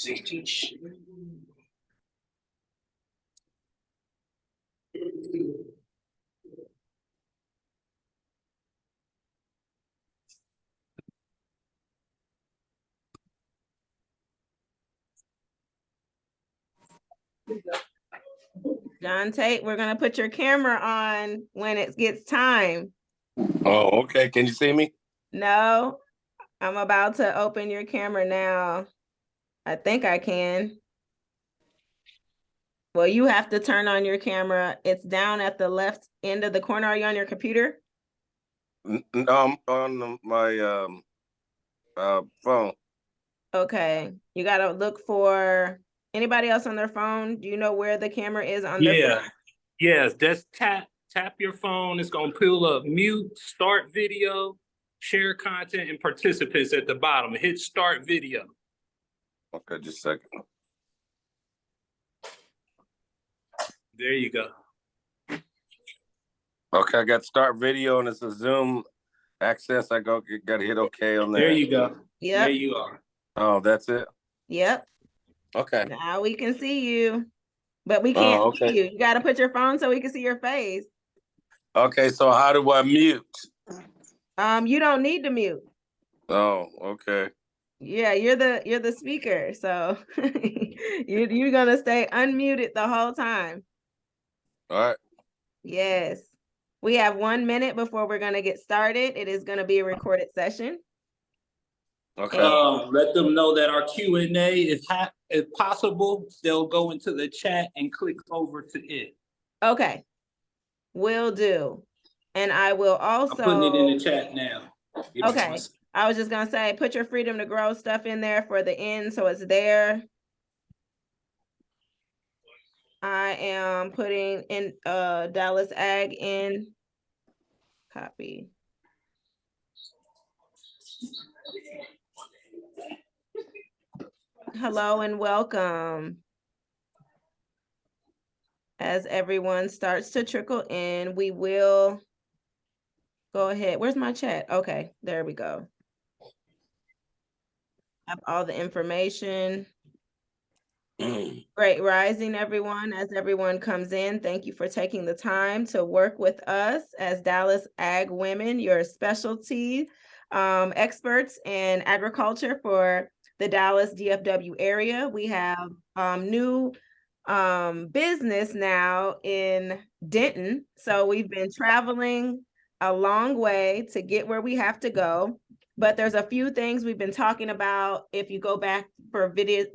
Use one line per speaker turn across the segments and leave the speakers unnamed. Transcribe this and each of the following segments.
John Tate, we're gonna put your camera on when it gets time.
Oh, okay. Can you see me?
No, I'm about to open your camera now. I think I can. Well, you have to turn on your camera. It's down at the left end of the corner. Are you on your computer?
No, I'm on my phone.
Okay. You got to look for anybody else on their phone. Do you know where the camera is on their phone?
Yes, just tap your phone. It's going to pull up mute, start video, share content, and participants at the bottom. Hit start video.
Okay, just a second.
There you go.
Okay, I got start video and it's a Zoom access. I got to hit okay on there.
There you go.
Yep.
There you are.
Oh, that's it?
Yep.
Okay.
Now we can see you, but we can't see you. You got to put your phone so we can see your face.
Okay, so how do I mute?
You don't need to mute.
Oh, okay.
Yeah, you're the speaker, so you're gonna stay unmuted the whole time.
All right.
Yes. We have 1 minute before we're gonna get started. It is gonna be a recorded session.
Okay.
Let them know that our Q&A, if possible, they'll go into the chat and click over to it.
Okay. Will do. And I will also
I'm putting it in the chat now.
Okay. I was just gonna say, put your freedom to grow stuff in there for the end, so it's there. I am putting in Dallas Ag in. Copy. Hello and welcome. As everyone starts to trickle in, we will go ahead. Where's my chat? Okay, there we go. Have all the information. Great rising, everyone. As everyone comes in, thank you for taking the time to work with us as Dallas Ag Women, your specialty experts in agriculture for the Dallas DFW area. We have new business now in Denton. So we've been traveling a long way to get where we have to go. But there's a few things we've been talking about. If you go back for various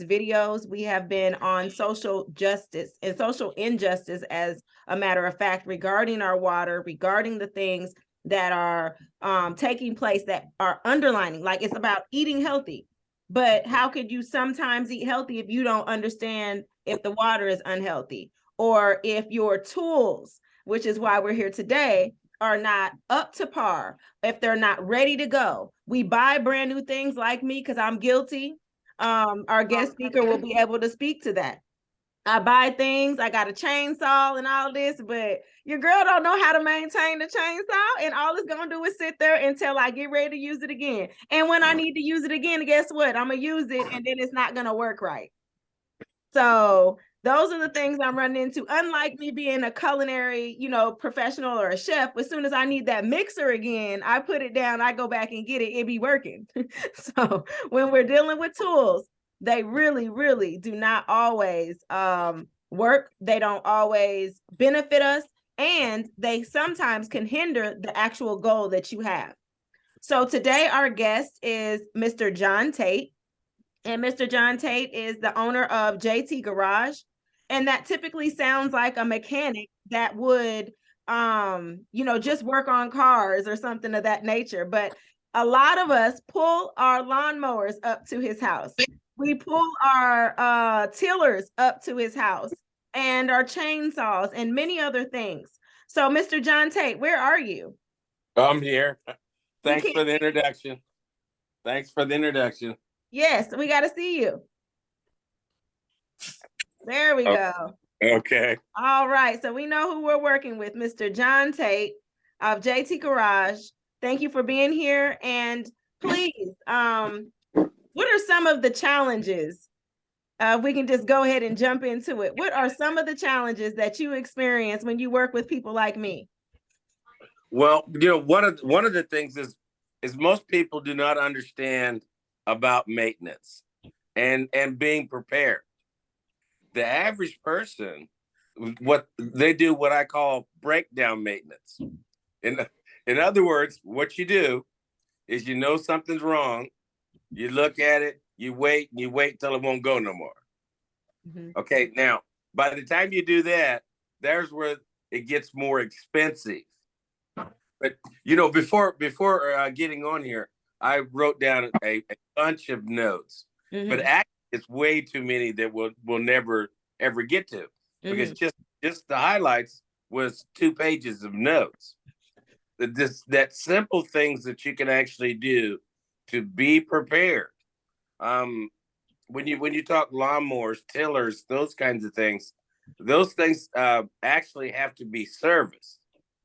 videos, we have been on social justice and social injustice, as a matter of fact, regarding our water, regarding the things that are taking place that are underlining, like it's about eating healthy. But how could you sometimes eat healthy if you don't understand if the water is unhealthy, or if your tools, which is why we're here today, are not up to par, if they're not ready to go. We buy brand new things like me because I'm guilty. Our guest speaker will be able to speak to that. I buy things, I got a chainsaw and all this, but your girl don't know how to maintain the chainsaw, and all it's gonna do is sit there until I get ready to use it again. And when I need to use it again, guess what? I'm gonna use it and then it's not gonna work right. So those are the things I'm running into. Unlike me being a culinary, professional or a chef, as soon as I need that mixer again, I put it down, I go back and get it, it be working. So when we're dealing with tools, they really, really do not always work. They don't always benefit us, and they sometimes can hinder the actual goal that you have. So today our guest is Mr. John Tate. And Mr. John Tate is the owner of JT Garage. And that typically sounds like a mechanic that would, just work on cars or something of that nature. But a lot of us pull our lawnmowers up to his house. We pull our tillers up to his house, and our chainsaws and many other things. So, Mr. John Tate, where are you?
I'm here. Thanks for the introduction. Thanks for the introduction.
Yes, we got to see you. There we go.
Okay.
All right. So we know who we're working with, Mr. John Tate of JT Garage. Thank you for being here. And please, what are some of the challenges We can just go ahead and jump into it. What are some of the challenges that you experience when you work with people like me?
Well, one of the things is most people do not understand about maintenance and being prepared. The average person, what they do, what I call breakdown maintenance. In other words, what you do is something's wrong, you look at it, you wait till it won't go no more.
Mm-hmm.
Okay, now by the time you do that, there's where it gets more expensive. But before getting on here, I wrote down a bunch of notes, but actually it's way too many that we'll never ever get to, because just the highlights was 2 pages of notes. That simple things that you can actually do to be prepared. When you talk lawnmowers, tillers, those kinds of things, those things actually have to be serviced.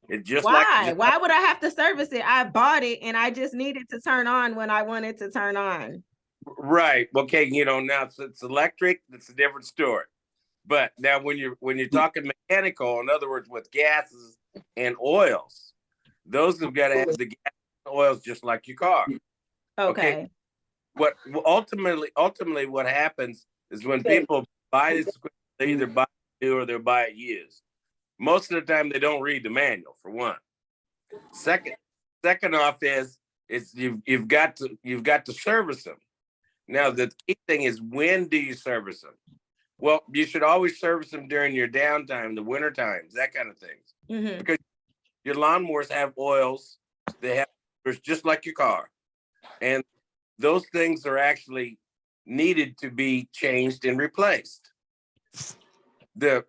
It just
Why would I have to service it? I bought it and I just needed to turn on when I wanted to turn on.
Right. Okay. Now it's electric. It's a different story. But now when you're talking mechanical, in other words, with gases and oils, those have got to have the gas and oils just like your car.
Okay.
What ultimately what happens is when people buy this equipment, they either buy it new or they buy it used. Most of the time, they don't read the manual, for one. Second off is you've got to service them. Now, the key thing is, when do you service them? Well, you should always service them during your downtime, the winter times, that kind of things. Because your lawnmowers have oils, they have just like your car, and those things are actually needed to be changed and replaced. The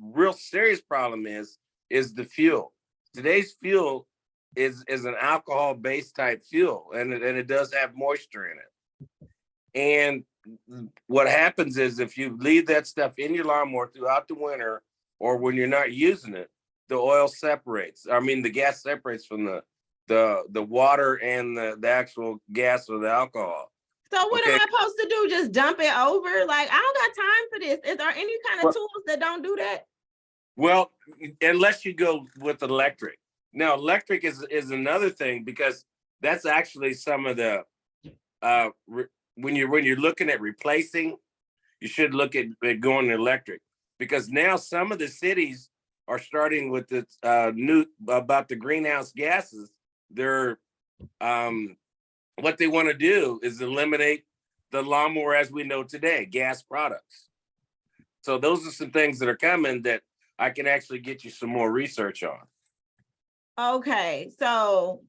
real serious problem is the fuel. Today's fuel is an alcohol-based type fuel, and it does have moisture in it. And what happens is, if you leave that stuff in your lawnmower throughout the winter, or when you're not using it, the oil separates. I mean, the gas separates from the water and the actual gas or the alcohol.
So what am I supposed to do? Just dump it over? Like, I don't got time for this. Is there any kind of tools that don't do that?
Well, unless you go with electric. Now, electric is another thing, because that's actually some of the when you're looking at replacing, you should look at going electric, because now some of the cities are starting with the new about the greenhouse gases. They're what they want to do is eliminate the lawnmower as we know today, gas products. So those are some things that are coming that I can actually get you some more research on.
Okay, so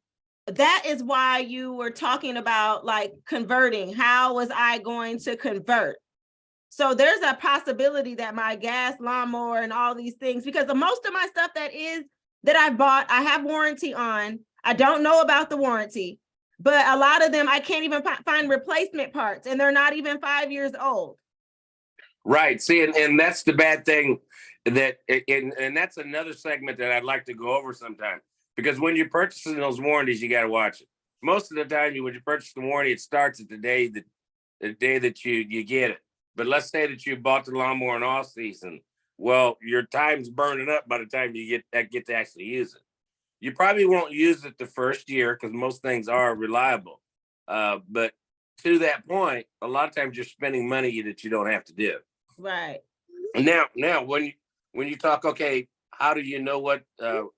that is why you were talking about like converting. How was I going to convert? So there's a possibility that my gas lawnmower and all these things, because most of my stuff that I bought, I have warranty on. I don't know about the warranty, but a lot of them I can't even find replacement parts, and they're not even 5 years old.
Right. See, and that's the bad thing, and that's another segment that I'd like to go over sometime, because when you're purchasing those warranties, you got to watch it. Most of the time, when you purchase the warranty, it starts at the day that you get it. But let's say that you bought the lawnmower in off season. Well, your time's burning up by the time you get to actually use it. You probably won't use it the first year, because most things are reliable. But to that point, a lot of times you're spending money that you don't have to do.
Right.
Now, when you talk, okay, how do you know what to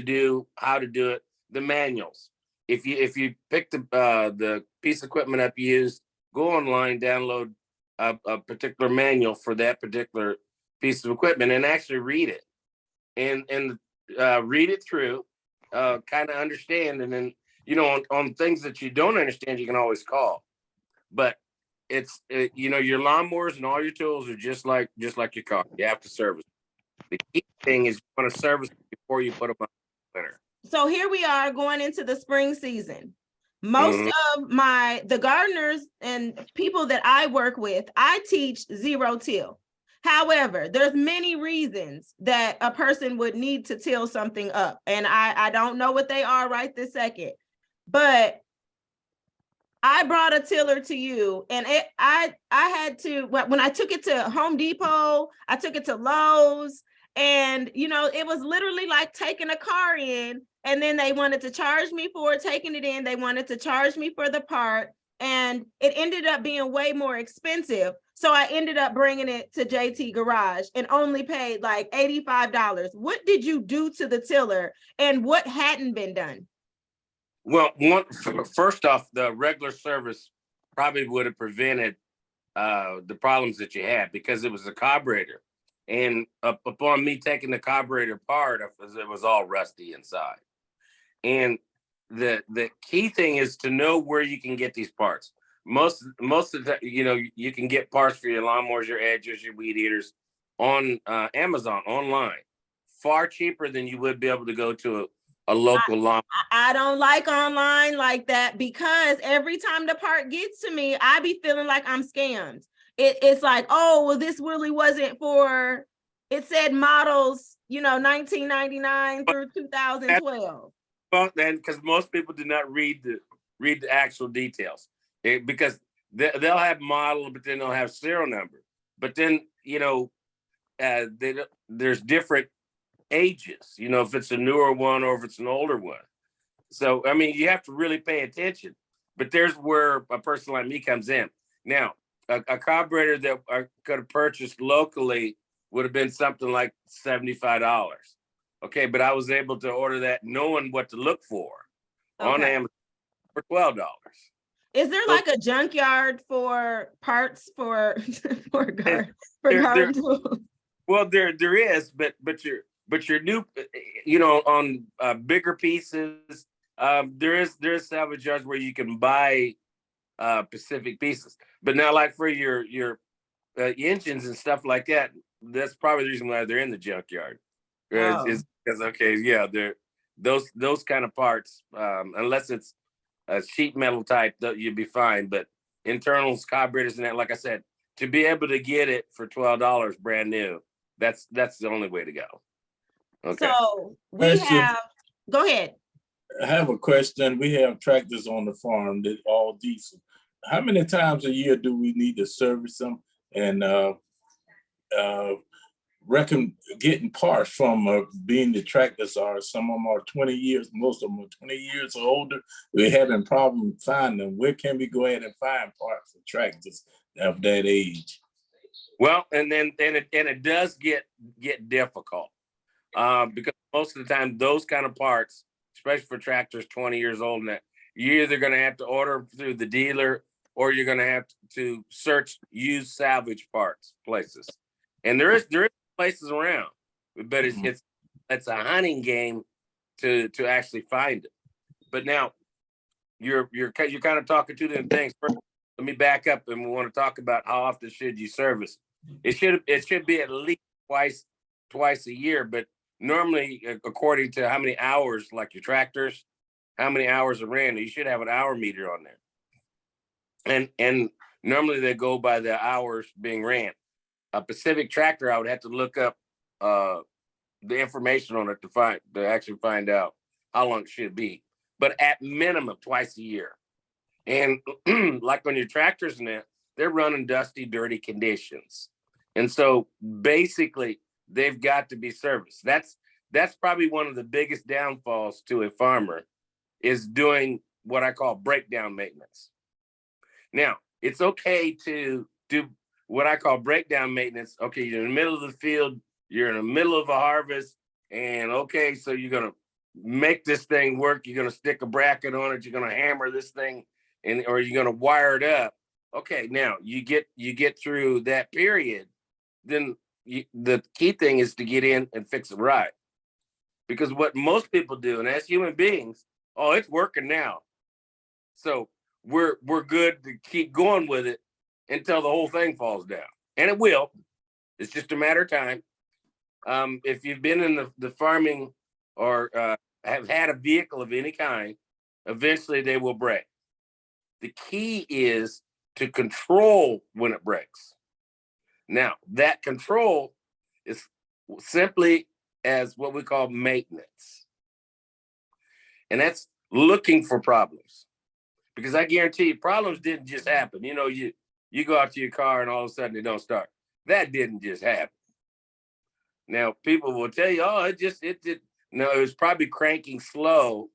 do, how to do it? The manuals. If you pick the piece of equipment up you used, go online, download a particular manual for that particular piece of equipment, and actually read it, and read it through, kind of understand, and then on things that you don't understand, you can always call. But your lawnmowers and all your tools are just like your car. You have to service. The key thing is you want to service before you put them on the winter.
So here we are going into the spring season. Most of the gardeners and people that I work with, I teach zero till. However, there's many reasons that a person would need to till something up. And I don't know what they are right this second. But I brought a tiller to you, and I had to, when I took it to Home Depot, I took it to Lowe's, and it was literally like taking a car in, and then they wanted to charge me for taking it in. They wanted to charge me for the part, and it ended up being way more expensive. So I ended up bringing it to JT Garage and only paid like $85. What did you do to the tiller, and what hadn't been done?
Well, first off, the regular service probably would have prevented the problems that you had, because it was a carburetor. And upon me taking the carburetor apart, it was all rusty inside. And the key thing is to know where you can get these parts. Most of the, you can get parts for your lawnmowers, your edgers, your weed eaters on Amazon online, far cheaper than you would be able to go to a local lawn.
I don't like online like that, because every time the part gets to me, I be feeling like I'm scammed. It's like, oh, well, this really wasn't for, it said models, 1999 through 2012.
Well, then, because most people do not read the actual details, because they'll have model, but then they'll have serial number. But then, there's different ages, if it's a newer one or if it's an older one. So, I mean, you have to really pay attention. But there's where a person like me comes in. Now, a carburetor that I could have purchased locally would have been something like $75. Okay, but I was able to order that knowing what to look for on Amazon for $12.
Is there like a junkyard for parts for garden tools?
Well, there is, but your new, on bigger pieces, there is salvage yards where you can buy specific pieces. But now, like for your engines and stuff like that, that's probably the reason why they're in the junkyard. Is because they're those kind of parts, unless it's a sheet metal type, you'd be fine. But internals, carburetors, and that, like I said, to be able to get it for $12 brand new, that's the only way to go. Okay.
So we have, go ahead.
I have a question. We have tractors on the farm that all diesel. How many times a year do we need to service them and reckon getting parts from being the tractors are, some of them are 20 years, most of them are 20 years or older. We're having problems finding them. Where can we go ahead and find parts for tractors of that age?
Well, and it does get difficult because most of the time those kind of parts, especially for tractors 20 years old and that, you're either going to have to order through the dealer or you're going to have to search used salvage parts places. And there is places around, but it's a hunting game to actually find it. But now you're kind of talking two different things. First, let me back up, and we want to talk about how often should you service. It should be at least twice a year, but normally according to how many hours, like your tractors, how many hours are ran, you should have an hour meter on there. And normally they go by the hours being ran. A Pacific tractor, I would have to look up the information on it to actually find out how long it should be. But at minimum twice a year. And like on your tractors and that, they're running dusty, dirty conditions. And so basically they've got to be serviced. That's probably one of the biggest downfalls to a farmer, is doing what I call breakdown maintenance. Now, it's okay to do what I call breakdown maintenance. Okay, you're in the middle of the field, you're in the middle of a harvest, and okay, so you're gonna make this thing work, you're gonna stick a bracket on it, you're gonna hammer this thing, or you're gonna wire it up. Okay, now you get through that period, then the key thing is to get in and fix it right. Because what most people do, and as human beings, oh, it's working now, so we're good to keep going with it until the whole thing falls down. And it will. It's just a matter of time. If you've been in the farming or have had a vehicle of any kind, eventually they will break. The key is to control when it breaks. Now, that control is simply as what we call maintenance. And that's looking for problems. because I guarantee you problems didn't just happen. You know, you go out to your car and all of a sudden it don't start. That didn't just happen. Now people will tell you, oh, it did. No, it was probably cranking slow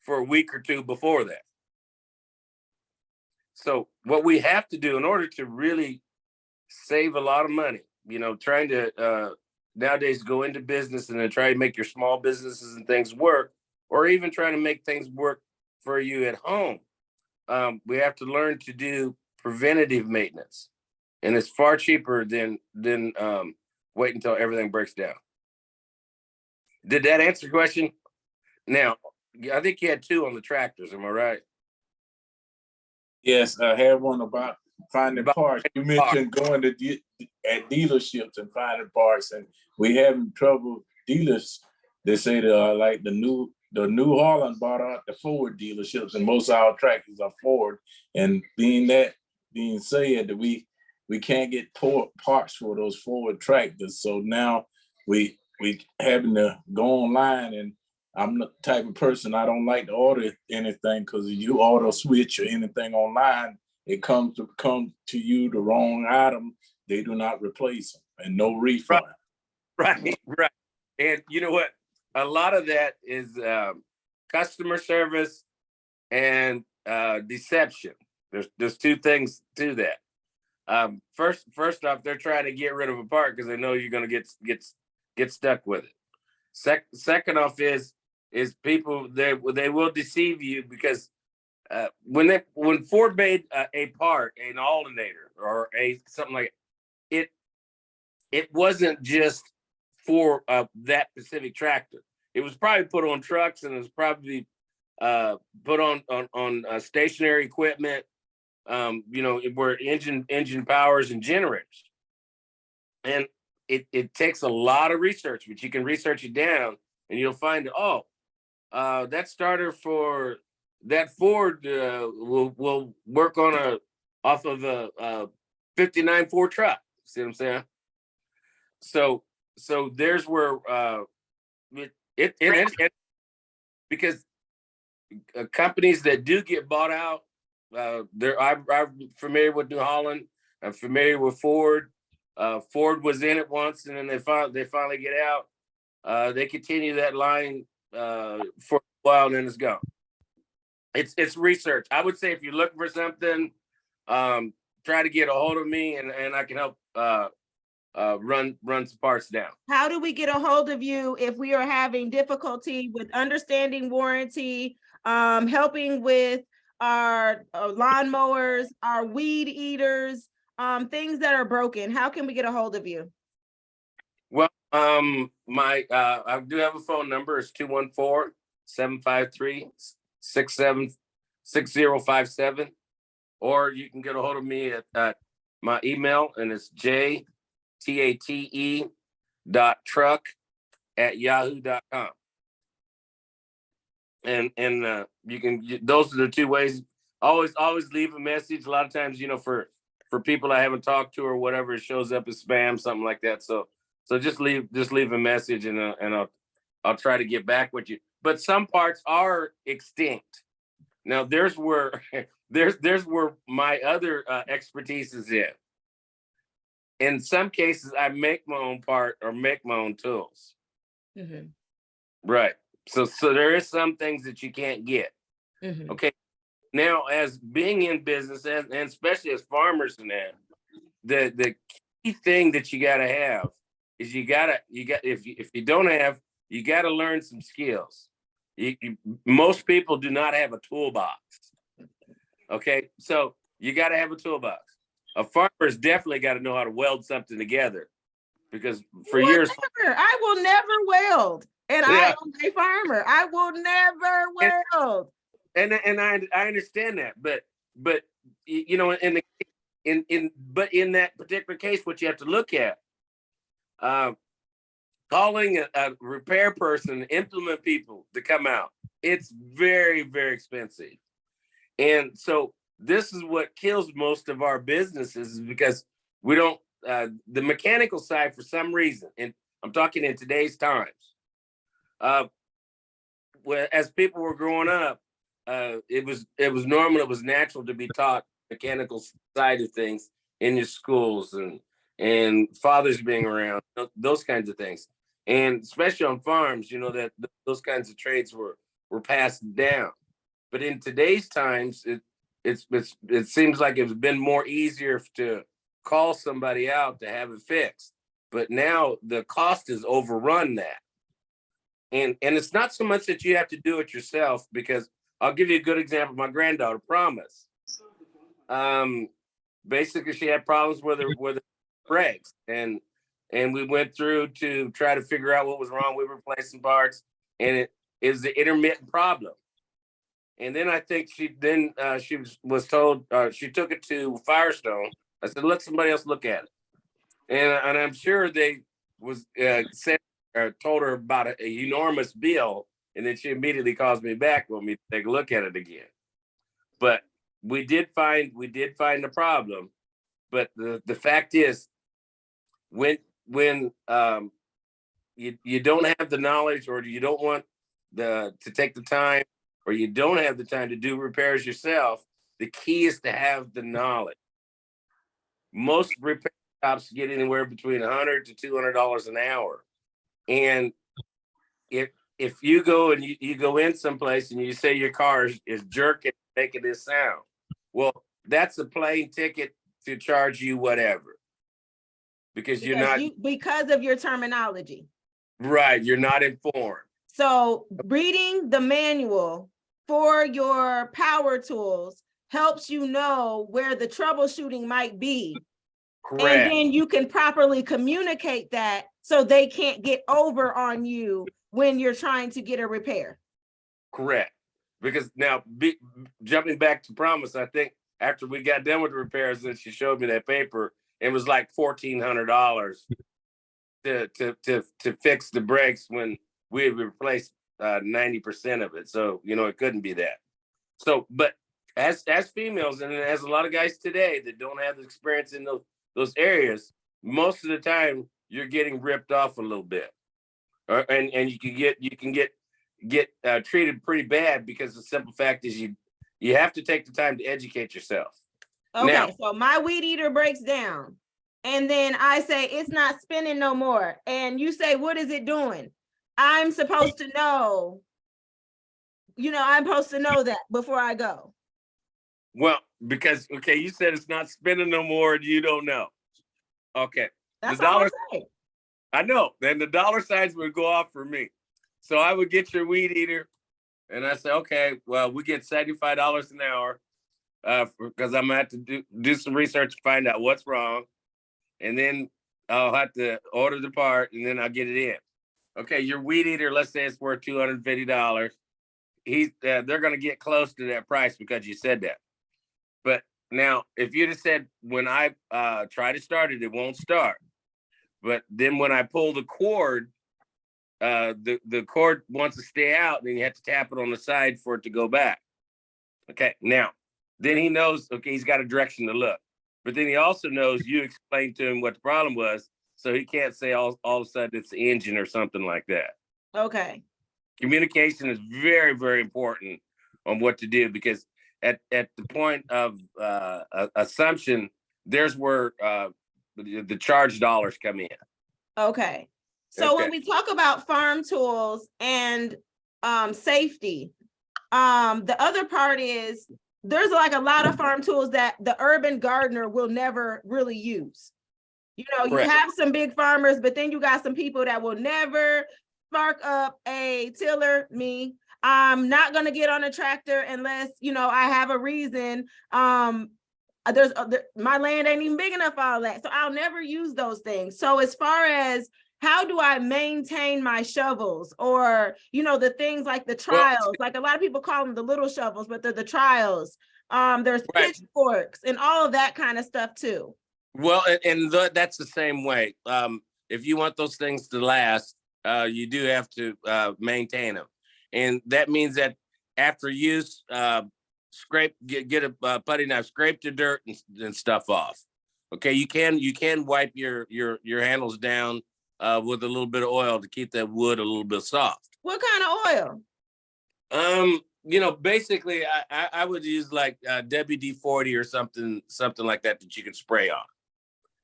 for a week or two before that. So what we have to do in order to really save a lot of money, you know, trying to nowadays go into business and then try to make your small businesses and things work, or even trying to make things work for you at home. We have to learn to do preventative maintenance, and it's far cheaper than wait until everything breaks down. Did that answer the question? Now, I think you had 2 on the tractors. Am I right?
Yes, I had one about finding parts. You mentioned going to at dealerships and finding parts, and we having trouble. Dealers, they say like the New Holland bought out the Ford dealerships, and most of our tractors are Ford. And being said that we can't get parts for those Ford tractors, so now we having to go online. And I'm the type of person, I don't like to order anything, because if you order switch or anything online, it comes to you the wrong item. They do not replace them, and no refund.
Right. And you know what? A lot of that is customer service and deception. There's 2 things to that. First off, they're trying to get rid of a part because they know you're going to get stuck with it. Second off is people, they will deceive you, because when Ford made a part, an alternator or something like it wasn't just for that specific tractor. It was probably put on trucks, and it was probably put on stationary equipment, you know, where engine powers and generators. And it takes a lot of research, but you can research it down and you'll find, that starter for that Ford will work on off of a 59 Ford truck. See what I'm saying? So there's where it because companies that do get bought out, I'm familiar with New Holland. I'm familiar with Ford. Ford was in it once, and then they finally get out. They continue that line for a while, and then it's gone. It's research. I would say if you're looking for something, try to get a hold of me, and I can help run some parts down.
How do we get a hold of you if we are having difficulty with understanding warranty, helping with our lawnmowers, our weed eaters, things that are broken? How can we get a hold of you?
Well, I do have a phone number. It's 214-753-6057, or you can get a hold of me at my email, and it's jtate.truck@yahoo.com. And you can, those are the 2 ways. Always leave a message. A lot of times, you know, for people I haven't talked to or whatever, it shows up as spam, something like that. So just leave a message, and I'll try to get back with you. But some parts are extinct. Now there's where my other expertise is in. In some cases, I make my own part or make my own tools.
Mm-hmm.
Right. So there is some things that you can't get.
Mm-hmm.
Okay. Now, as being in business, and especially as farmers, and that, the key thing that you got to have is if you don't have, you got to learn some skills. Most people do not have a toolbox. Okay. So you got to have a toolbox. A farmer's definitely got to know how to weld something together, because for years
I will never weld, and I am a farmer. I will never weld.
And I understand that, but you know, in that particular case, what you have to look at, calling a repair person, implement people to come out, it's very, very expensive. And so this is what kills most of our businesses, is because we don't, the mechanical side, for some reason, and I'm talking in today's times, as people were growing up, it was normal, it was natural to be taught mechanical side of things in your schools, and fathers being around, those kinds of things. And especially on farms, you know, that those kinds of trades were passed down. But in today's times, it seems like it's been more easier to call somebody out to have it fixed. But now the cost has overrun that. And it's not so much that you have to do it yourself, because I'll give you a good example. My granddaughter, Promise. Basically, she had problems with her brakes, and we went through to try to figure out what was wrong. We were replacing parts, and it is the intermittent problem. And then I think she was told, she took it to Firestone. I said, let somebody else look at it, and I'm sure they was said or told her about an enormous bill, and then she immediately calls me back, want me to take a look at it again. But we did find the problem. But the fact is, when you don't have the knowledge, or you don't want to take the time, or you don't have the time to do repairs yourself, the key is to have the knowledge. Most repair shops get anywhere between $100 to $200 an hour. And if you go and you go in someplace and you say your car is jerking, making this sound, well, that's a plane ticket to charge you whatever, because
because of your terminology.
Right, you're not informed.
So reading the manual for your power tools helps you know where the troubleshooting might be.
Correct.
And then you can properly communicate that so they can't get over on you when you're trying to get a repair.
Correct. Because now, jumping back to Promise, I think after we got done with the repairs, and she showed me that paper, it was like $1,400 to fix the brakes when we had replaced 90% of it. So, you know, it couldn't be that. So, but as females, and as a lot of guys today that don't have the experience in those areas, most of the time you're getting ripped off a little bit, and you can get treated pretty bad, because the simple fact is you have to take the time to educate yourself.
Okay,
now,
so my weed eater breaks down, and then I say it's not spinning no more, and you say, what is it doing? I'm supposed to know, I'm supposed to know that before I go.
Well, because, okay, you said it's not spinning no more, and you don't know. Okay.
That's all I'm saying.
I know. Then the dollar signs would go off for me. So I would get your weed eater, and I say, okay, well, we get $75 an hour, because I'm gonna have to do some research to find out what's wrong, and then I'll have to order the part, and then I'll get it in. Okay, your weed eater, let's say it's worth $250. They're gonna get close to that price because you said that. But now, if you'd have said, when I try to start it, it won't start. But then when I pull the cord, the cord wants to stay out, and then you have to tap it on the side for it to go back. Okay, now, then he knows, okay, he's got a direction to look. But then he also knows you explained to him what the problem was, so he can't say all of a sudden it's the engine or something like that. Okay. Communication is very, very important on what to do, because at the point of assumption, there's where the charge dollars come in. Okay. So when we talk about farm tools and safety, the other part is there's like a lot of farm tools that the urban gardener will never really use. Correct. You have some big farmers, but then you got some people that will never spark up a tiller. Me, I'm not going to get on a tractor unless, I have a reason. My land ain't even big enough for all that. So I'll never use those things. So as far as how do I maintain my shovels, or, the things like the trials, like a lot of people call them the little shovels, but they're the trials. There's pitchforks and all of that kind of stuff too. Well, and that's the same way. If you want those things to last, you do have to maintain them. And that means that after use, get a putty knife, scrape the dirt and stuff off. Okay, you can wipe your handles down with a little bit of oil to keep that wood a little bit soft. What kind of oil? basically I would use like WD-40 or something like that you can spray on.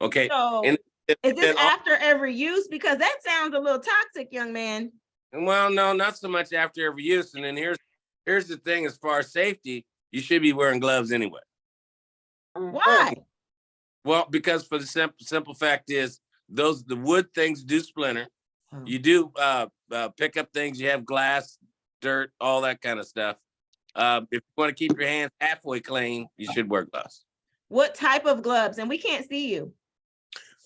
Okay.
So
And
is this
then
after every use? Because that sounds a little toxic, young man.
well, no, not so much after every use. And then here's the thing: as far as safety, you should be wearing gloves anyway.
Why?
Well, because for the simple fact is the wood things do splinter. You do pick up things. You have glass, dirt, all that kind of stuff. If you want to keep your hands halfway clean, you should wear gloves.
What type of gloves? And we can't see you.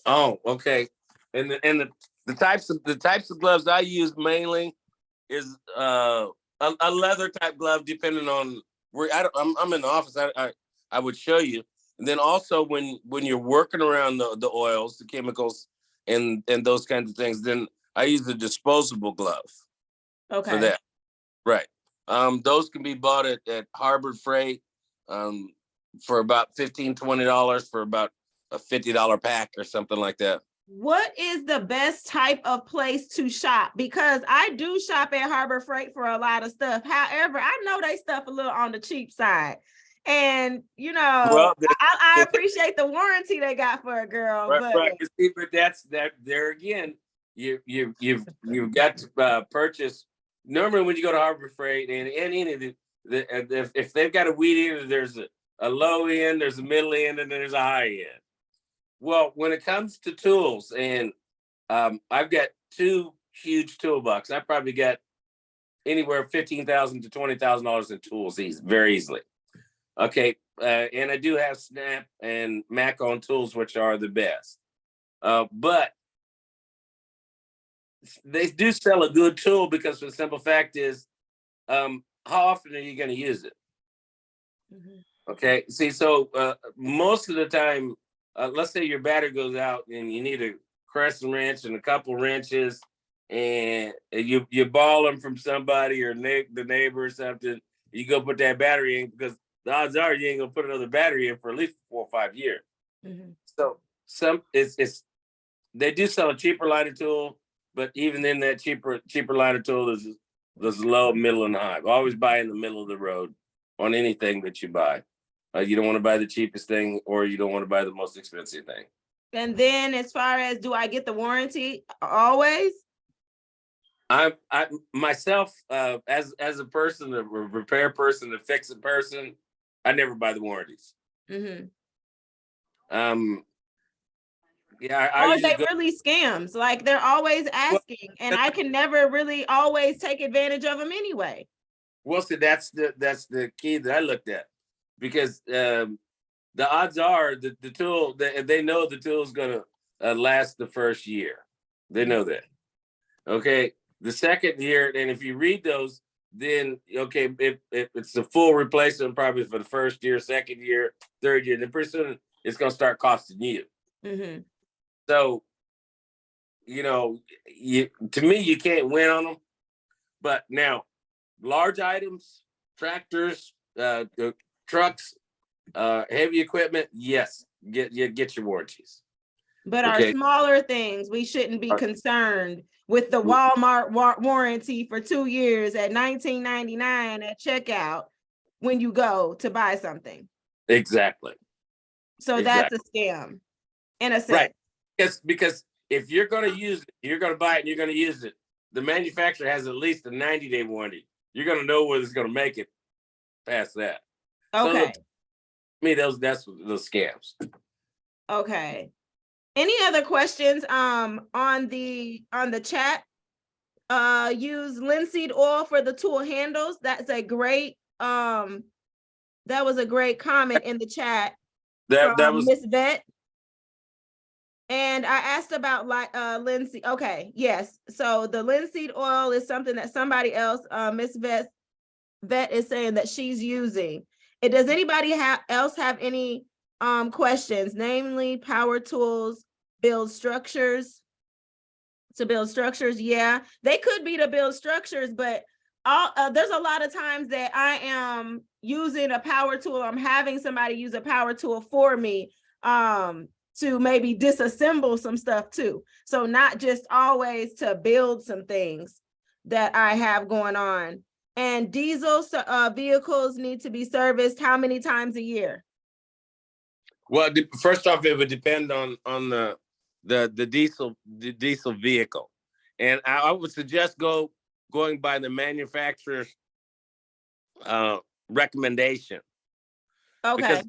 Oh, okay. And the types of gloves I use mainly is a leather type glove, depending on where I'm in the office. I would show you. And then also when you're working around the oils, the chemicals, and those kinds of things, then I use a disposable glove for that. Right. Those can be bought at Harbor Freight for about $15-20 for about a $50 pack or something like that.
What is the best type of place to shop? Because I do shop at Harbor Freight for a lot of stuff. However, I know they stuff a little on the cheap side. And
Well,
I appreciate the warranty they got for a girl.
Right. See, but that's there again. You've got to purchase. Normally, when you go to Harbor Freight and any of if they've got a weed eater, there's a low end, there's a middle end, and then there's a high end. Well, when it comes to tools, and I've got 2 huge toolbox. I probably got anywhere $15,000 to $20,000 in tools very easily. Okay, and I do have Snap and Mac on tools, which are the best. But they do sell a good tool because the simple fact is, how often are you going to use it? Mm-hmm. Okay, see, so most of the time, let's say your battery goes out and you need a crescent wrench and a couple wrenches, and you borrow them from somebody or the neighbor or something. You go put that battery in, because the odds are you ain't gonna put another battery in for at least 4 or 5 years. Mm-hmm. So they do sell a cheaper liner tool, but even in that cheaper liner tool, there's low, middle, and high. Always buy in the middle of the road on anything that you buy. You don't want to buy the cheapest thing, or you don't want to buy the most expensive thing. And
then, as far as, do I get the warranty always?
I myself, as a person, a repair person, a fix-it person, I never buy the warranties. Mm-hmm. Yeah,
or they really scams. Like, they're always asking, and I can never really always take advantage of them anyway.
Well, see, that's the key that I looked at, because the odds are that the tool, they know the tool is gonna last the first year. They know that. Okay, the second year, and if you read those, then okay, if it's the full replacement, probably for the first year, second year, third year, then pretty soon it's gonna start costing you. Mm-hmm. So, to me, you can't win on them. But now, large items, tractors, trucks, heavy equipment, yes, get your warranties.
But our smaller things, we shouldn't be concerned with the Walmart warranty for 2 years at $19.99 at checkout when you go to buy something.
Exactly.
So that's a scam, in a sense. Right.
Yes, because if you're going to use it, you're going to buy it and you're going to use it, the manufacturer has at least a 90-day warranty. You're going to know whether it's going to make it past that.
Okay.
So, that's those scams.
Okay. Any other questions on the chat? Use linseed oil for the tool handles. That's a great that was a great comment in the chat. That was Miss Vet. And I asked about linseed. Okay, yes. So the linseed oil is something that somebody else, Miss Vet is saying that she's using. Does anybody else have any questions? Namely, power tools build structures. To build structures, yeah, they could be to build structures, but there's a lot of times that I am using a power tool. I'm having somebody use a power tool for me to maybe disassemble some stuff too. So not just always to build some things that I have going on. And diesel vehicles need to be serviced how many times a year?
Well, first off, it would depend on the diesel vehicle, and I would suggest going by the manufacturer's recommendation.
Okay.
Because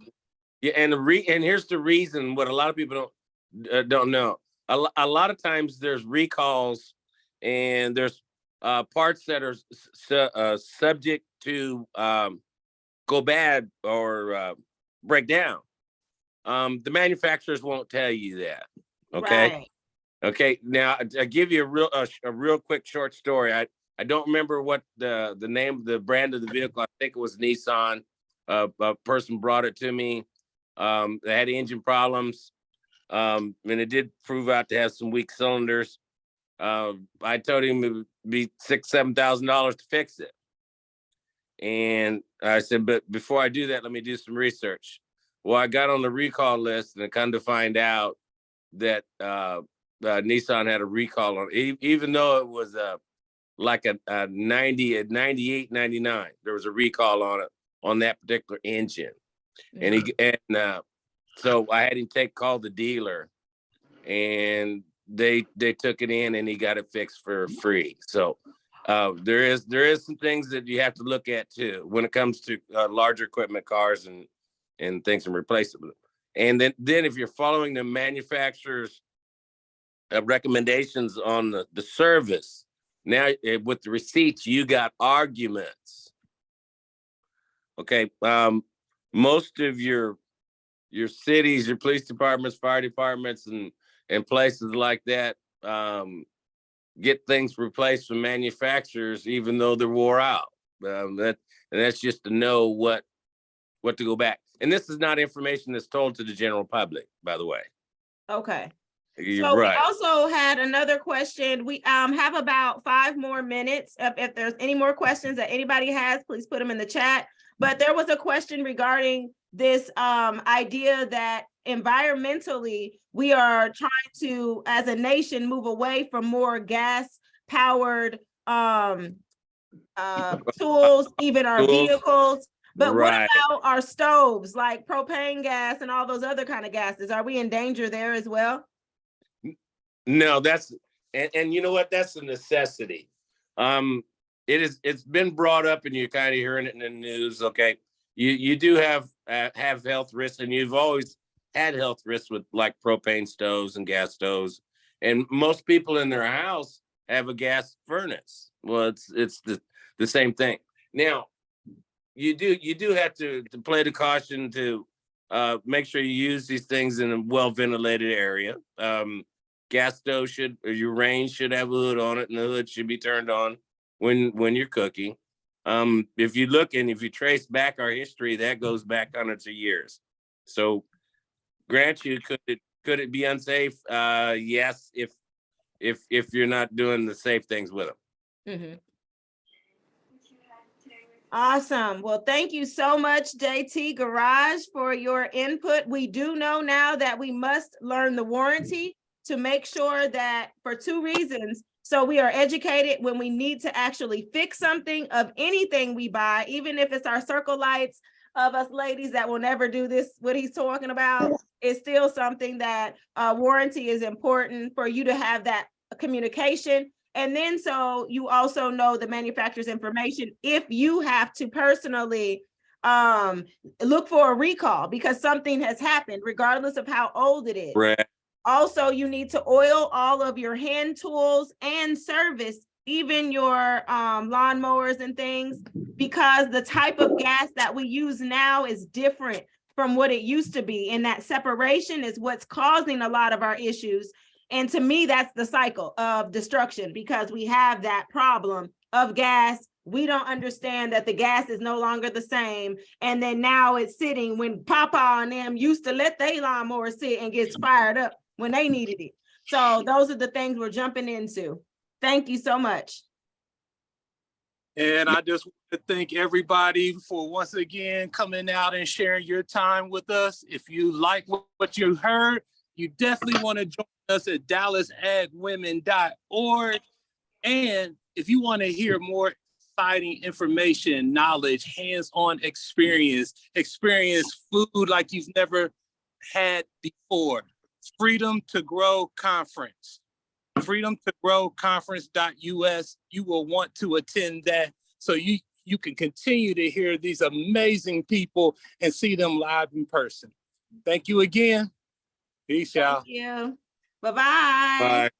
yeah, and here's the reason. What a lot of people don't know. A lot of times there's recalls, and there's parts that are subject to go bad or break down. The manufacturers won't tell you that. Okay.
Right.
Okay. Now I give you a real quick short story. I don't remember what the name, the brand of the vehicle. I think it was Nissan. A person brought it to me. They had engine problems, and it did prove out to have some weak cylinders. I told him it would be $6,000-7,000 to fix it, and I said, but before I do that, let me do some research. Well, I got on the recall list, and I come to find out that Nissan had a recall on it, even though it was like a 98, 99. There was a recall on it, on that particular engine. And so I had him call the dealer, and they took it in, and he got it fixed for free. So there is some things that you have to look at too when it comes to larger equipment, cars and things, and replace them. And then if you're following the manufacturer's recommendations on the service, now with the receipts, you got arguments. Okay. Most of your cities, your police departments, fire departments, and places like that get things replaced from manufacturers, even though they're wore out. That's just to know what to go back. And this is not information that's told to the general public, by the way.
Okay.
You're
so
right.
We also had another question. We have about 5 more minutes. If there's any more questions that anybody has, please put them in the chat. But there was a question regarding this idea that environmentally, we are trying to, as a nation, move away from more gas-powered tools, even our vehicles. But what about our stoves, like propane gas and all those other kind of gases? Are we in danger there as well?
No, and you know what? That's a necessity. It's been brought up, and you're kind of hearing it in the news. Okay, you do have health risks, and you've always had health risks with like propane stoves and gas stoves. And most people in their house have a gas furnace. Well, it's the same thing. Now, you do have to play the caution to make sure you use these things in a well ventilated area. Gas stove your range should have a hood on it, and the hood should be turned on when you're cooking. If you look and if you trace back our history, that goes back hundreds of years. So, grant you, could it be unsafe? Yes, if you're not doing the safe things with them.
Mm-hmm. Awesome. Well, thank you so much, JT Garage, for your input. We do know now that we must learn the warranty to make sure that, for 2 reasons. So we are educated when we need to actually fix something of anything we buy, even if it's our circle lights. Of us ladies that will never do this, what he's talking about, is still something that warranty is important for you to have that communication. And then so you also know the manufacturer's information if you have to personally look for a recall because something has happened, regardless of how old it is.
Right.
Also, you need to oil all of your hand tools and service even your lawnmowers and things, because the type of gas that we use now is different from what it used to be. And that separation is what's causing a lot of our issues. And to me, that's the cycle of destruction, because we have that problem of gas. We don't understand that the gas is no longer the same. And then now it's sitting when Papa and them used to let their lawnmower sit and gets fired up when they needed it. So those are the things we're jumping into. Thank you so much.
And I just want to thank everybody for once again coming out and sharing your time with us. If you like what you heard, you definitely want to join us at DallasAgWomen.org. And if you want to hear more exciting information, knowledge, hands-on experience food like you've never had before. Freedom to Grow Conference. freedomtogrowconference.us. You will want to attend that so you can continue to hear these amazing people and see them live in person. Thank you again. Peace, y'all.
Thank you. Bye-bye.
Bye.